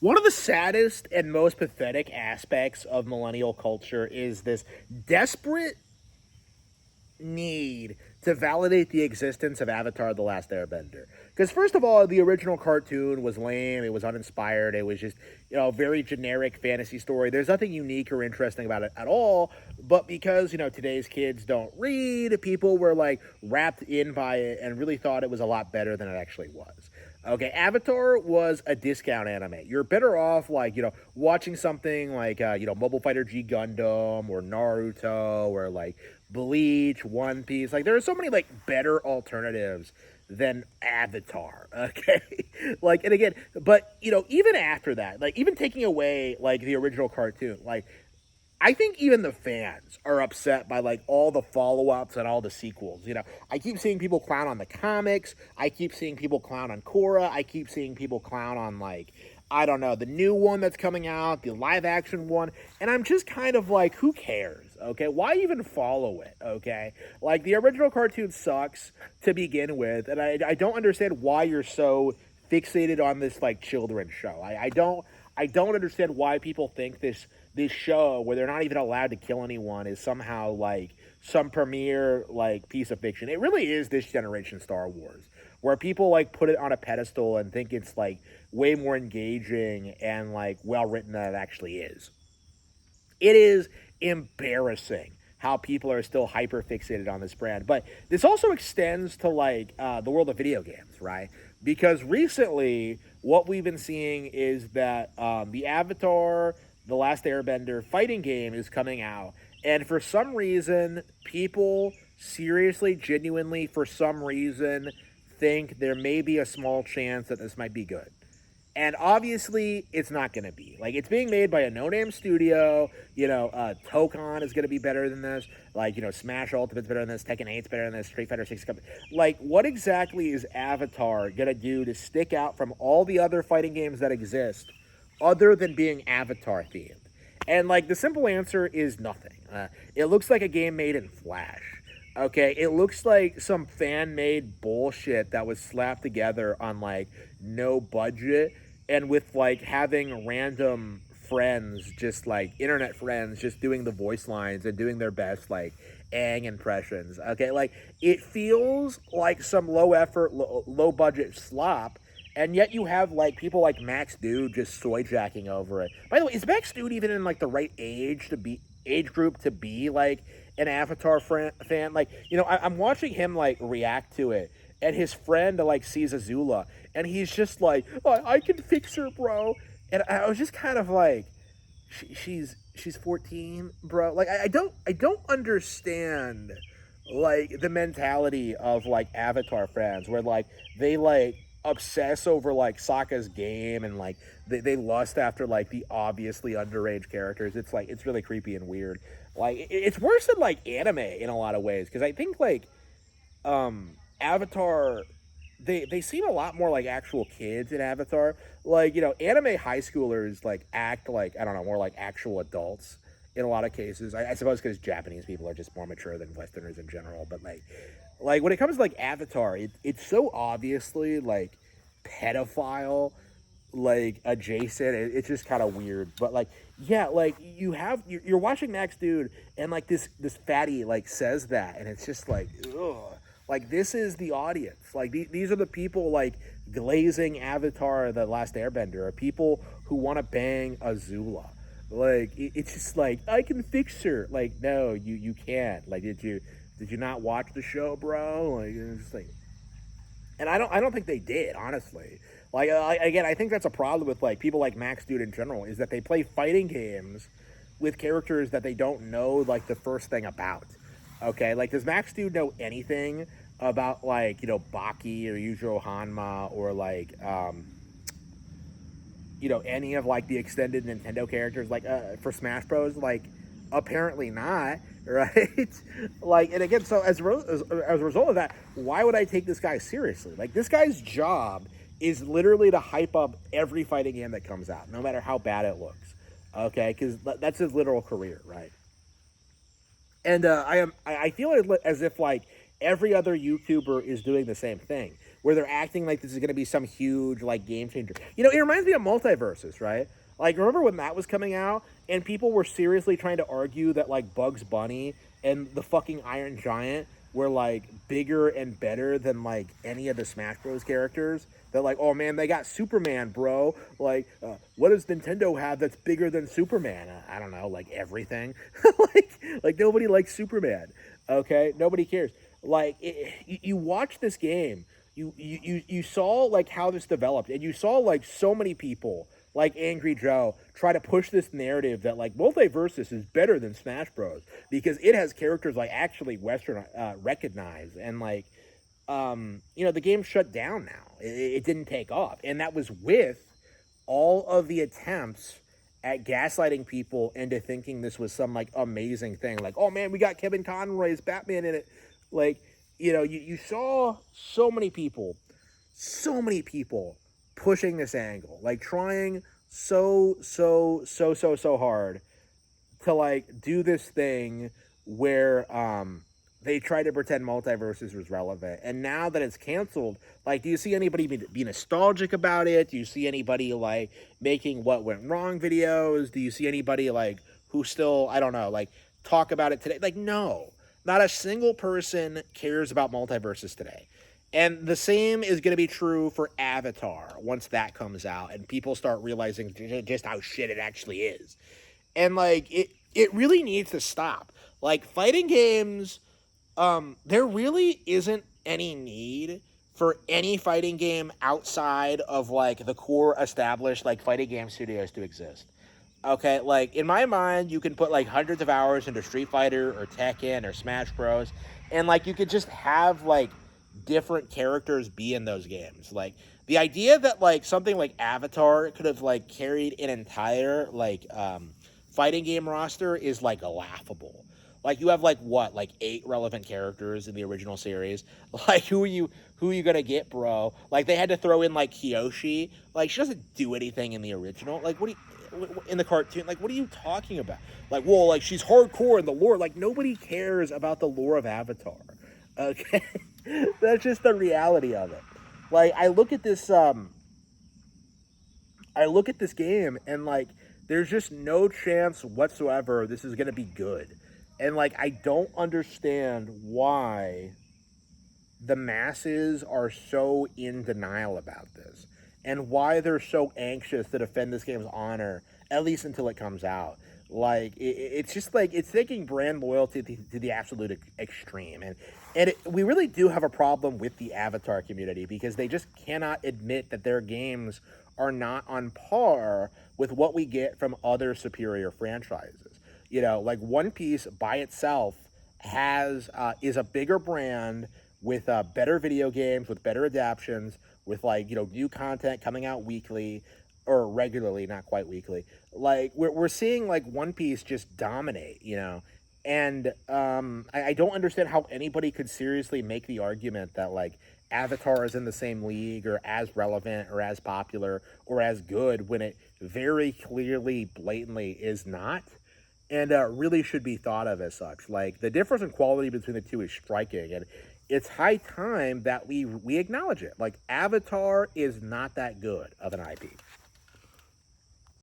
One of the saddest and most pathetic aspects of millennial culture is this desperate need to validate the existence of Avatar: The Last Airbender. Because first of all, the original cartoon was lame, it was uninspired, it was just, very generic fantasy story. There's nothing unique or interesting about it at all, but because, today's kids don't read, people were like wrapped in by it and really thought it was a lot better than it actually was. Okay, Avatar was a discount anime. You're better off, like, watching something like, Mobile Fighter G Gundam or Naruto or, like, Bleach, One Piece. Like, there are so many, like, better alternatives than Avatar, okay? Like, and again, but, even after that, like, even taking away, like, the original cartoon, like, I think even the fans are upset by like all the follow-ups and all the sequels. I keep seeing people clown on the comics. I keep seeing people clown on Korra. I keep seeing people clown on like, I don't know, the new one that's coming out, the live action one. And I'm just kind of like, who cares? Okay. Why even follow it? Okay. Like the original cartoon sucks to begin with. And I don't understand why you're so fixated on this like children's show. I don't understand why people think this show where they're not even allowed to kill anyone is somehow like some premier like piece of fiction. It really is this generation Star Wars, where people like put it on a pedestal and think it's like way more engaging and like well written than it actually is. It is embarrassing how people are still hyper fixated on this brand. But this also extends to like the world of video games, right? Because recently, what we've been seeing is that the Avatar, The Last Airbender fighting game is coming out. And for some reason, people seriously, genuinely, for some reason, think there may be a small chance that this might be good. And obviously, it's not going to be. Like, it's being made by a no-name studio. Tokon is going to be better than this. Like, Smash Ultimate's better than this. Tekken 8's better than this. Street Fighter 6. Like, what exactly is Avatar going to do to stick out from all the other fighting games that exist other than being Avatar-themed? And, like, the simple answer is nothing. It looks like a game made in Flash. Okay, it looks like some fan-made bullshit that was slapped together on, like, no budget and with, like, having random friends, just, like, internet friends, just doing the voice lines and doing their best, like, Aang impressions. Okay, like, it feels like some low-effort, low-budget slop, and yet you have, like, people like Max Dude just soy-jacking over it. By the way, is Max Dude even in, like, the right age group to be, like, an Avatar fan? Like, I'm watching him, like, react to it, and his friend, like, sees Azula, and he's just like, oh, I can fix her, bro. And I was just kind of like, she's 14, bro. Like, I don't understand, like, the mentality of, like, Avatar fans, where, like, they, like, obsess over like Sokka's game and like they lust after like the obviously underage characters. It's like it's really creepy and weird. Like it's worse than like anime in a lot of ways, because I think like Avatar, they seem a lot more like actual kids in Avatar. Like, anime high schoolers like act like, I don't know, more like actual adults in a lot of cases. I suppose because Japanese people are just more mature than Westerners in general. But like when it comes to like Avatar, it's so obviously like pedophile, like adjacent. It's just kind of weird. But like, yeah, like you're watching Max Dude, and like this fatty like says that, and it's just like, ugh. Like, this is the audience. Like, these are the people, like, glazing Avatar: The Last Airbender, are people who want to bang Azula. Like, it's just like, I can fix her. Like, no, you can't. Like, did you not watch the show, bro? Like, it's just like, and I don't think they did, honestly. Like, again, I think that's a problem with, like, people like Max Dude in general, is that they play fighting games with characters that they don't know, like, the first thing about. Okay, like, does Max Dude know anything about, like, Baki or Yujiro Hanma or, like, any of, like, the extended Nintendo characters, like, for Smash Bros? Like, apparently not, right? Like, and again, so as a result of that, why would I take this guy seriously? Like, this guy's job is literally to hype up every fighting game that comes out, no matter how bad it looks, okay? Because that's his literal career, right? And I feel as if like every other YouTuber is doing the same thing. where they're acting like this is going to be some huge like game changer. You know, it reminds me of Multiverses, right? Like, remember when that was coming out and people were seriously trying to argue that like Bugs Bunny and the fucking Iron Giant were like bigger and better than like any of the Smash Bros characters? They're like, oh man, they got Superman, bro. Like, what does Nintendo have that's bigger than Superman? I don't know, like everything. like nobody likes Superman. Okay, nobody cares. Like, you watch this game, you saw like how this developed, and you saw like so many people like Angry Joe try to push this narrative that like Multiversus is better than Smash Bros. Because it has characters like actually Western recognized, and like you know, the game shut down now. It didn't take off, and that was with all of the attempts at gaslighting people into thinking this was some like amazing thing. Like, oh man, we got Kevin Conroy's Batman in it. Like, you know, you saw so many people pushing this angle, like trying so hard to like do this thing where they try to pretend Multiverses was relevant. And now that it's canceled, like, do you see anybody be nostalgic about it? Do you see anybody like making what went wrong videos? Do you see anybody like who still, I don't know, like talk about it today? Like, no, not a single person cares about Multiverses today. And the same is going to be true for Avatar once that comes out and people start realizing just how shit it actually is. And like it really needs to stop. Like, fighting games, there really isn't any need for any fighting game outside of like the core established like fighting game studios to exist. Okay, like in my mind, you can put like hundreds of hours into Street Fighter or Tekken or Smash Bros. And like you could just have like different characters be in those games. Like the idea that like something like Avatar could have like carried an entire like fighting game roster is like laughable. Like, you have like what, like 8 relevant characters in the original series. Like, who are you gonna get, bro? Like, they had to throw in like Kyoshi. Like, she doesn't do anything in the original. Like, what do you, in the cartoon? Like, what are you talking about? Like, well, like she's hardcore in the lore. Like, nobody cares about the lore of Avatar. Okay, that's just the reality of it. Like, I look at this game and like there's just no chance whatsoever this is gonna be good. And like, I don't understand why the masses are so in denial about this and why they're so anxious to defend this game's honor, at least until it comes out. Like, it's just like, it's taking brand loyalty to the absolute extreme. And we really do have a problem with the Avatar community because they just cannot admit that their games are not on par with what we get from other superior franchises. You know, like One Piece by itself is a bigger brand with better video games, with better adaptions, with like, you know, new content coming out weekly or regularly, not quite weekly. Like we're seeing like One Piece just dominate, you know, and I don't understand how anybody could seriously make the argument that like Avatar is in the same league or as relevant or as popular or as good when it very clearly, blatantly is not. And really should be thought of as such. Like, the difference in quality between the two is striking, and it's high time that we acknowledge it. Like, Avatar is not that good of an IP.